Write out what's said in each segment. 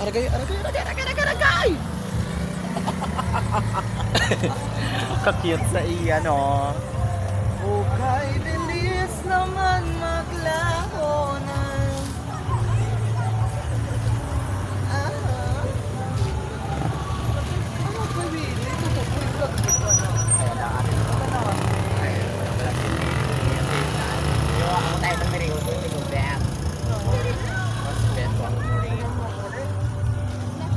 Aragay, aragay, aragay, aragay, aragay, aragay! Ka-cute sa iya, no? Okay, bilis naman maglaho na.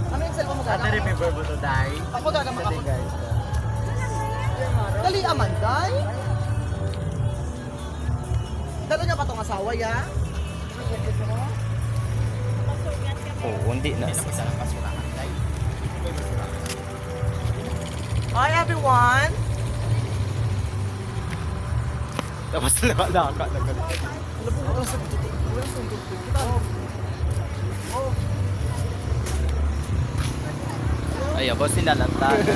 Ano yung cellphone mo Ate, gana? remember mo to, Day? Ako gagama Dali, ako. guys. Dali Amanday? Dalo niya pa tong asawa ya? Oo, hindi na. Hi everyone! Tapos laka na ganun. Ay, boss, sinalanta na.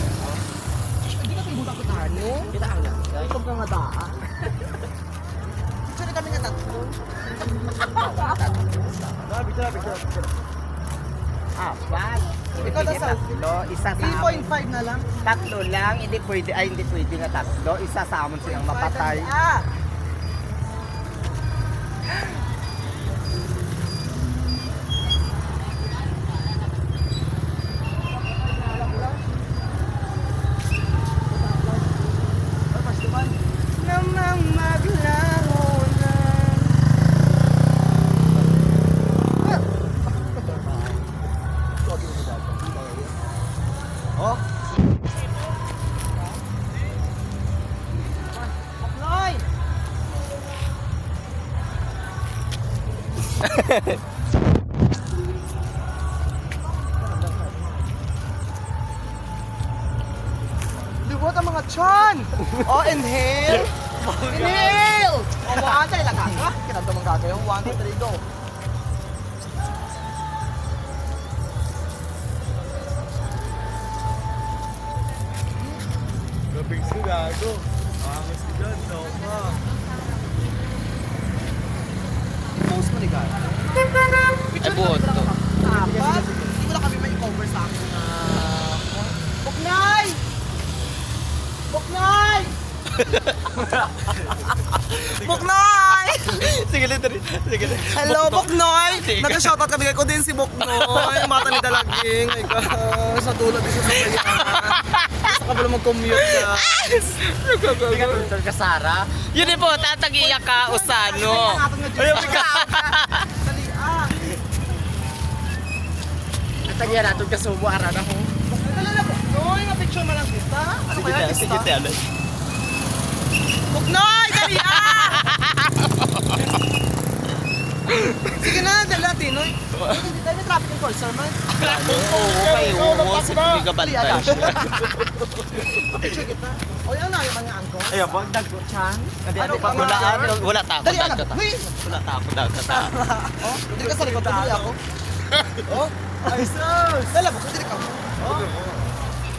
Hindi ka timbang ko tano? Kita ang lang. Ito ka nga daan. Saan kami nga tatlo? Apat. Ikaw na sa- Tatlo, isa sa amin. 3.5 na lang. Tatlo lang, hindi pwede, ay hindi pwede nga tatlo. Isa sa amon silang mapatay. Ah! Namang maglaho na. Oh, Aploy! Lubot ang mga chan! Oh, inhale! Inhale! Oh, one, dali lang kaka. Kinanta mong kaka yung 1, 2, 3, go. gabing sigado. Angas ka dyan, no? I-post mo ni Gara. Ay, buhot to. Dapat, hindi ko lang kami may cover sa akin na... Buknay! Buknay! Buknoy! Sige lang, dali. Sige lang. Hello, Buknoy! Sige. Nag-shoutout kami ko din si Buknoy. Mata ni Dalaging. Ay ka, sa dulo din siya sa bayan. Gusto ka pala mag-commute ka. Hindi ka tuntol ka, Sara. Yun din po, tatagiyak ka, Usano. Ayaw ka! Dali ah! Tatagiyan natin ka, Sumo, Arana ko. Dali na, Buknoy! Nga-picture mo lang kita. Ano Sige, kaya, sige, kita? sige. Buknoy! Dali ah! Sige na, dala, Tinoy. Dali na traffic enforcer man. Oo, kayo. Sige ka bantay. Picture kita. O yan na, yung mga angko. Ayun, wag nag-chan. Ano Pag wala takot. Dali, anak. Huy! Wala takot daw ka. Oh, dili ka sa likod, dali ako. Oh, ay sus! Dala, bukod dili ka. Oh.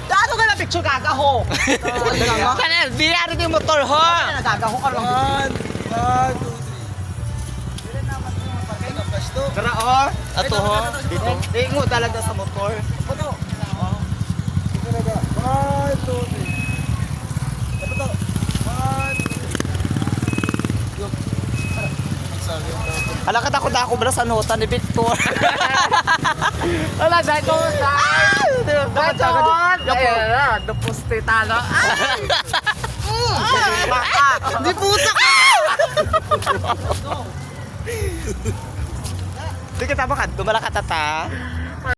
Daano ka na picture gagaho? Kanel, biyari din motor ho. Nagagaho ka lang. 1, 2, 3. Tara, oh. Ato ho. Dito. Ingo talaga sa motor. Ano? Oh. Ito na ba? 1, 2, 3. Ito to. 1. Ala ka takot ako bro sa nota ni Victor. Wala dahil ko sa. Bacot! Ayun, napusti talo. Di pusa ka! Di kita makan, dumala ka tata.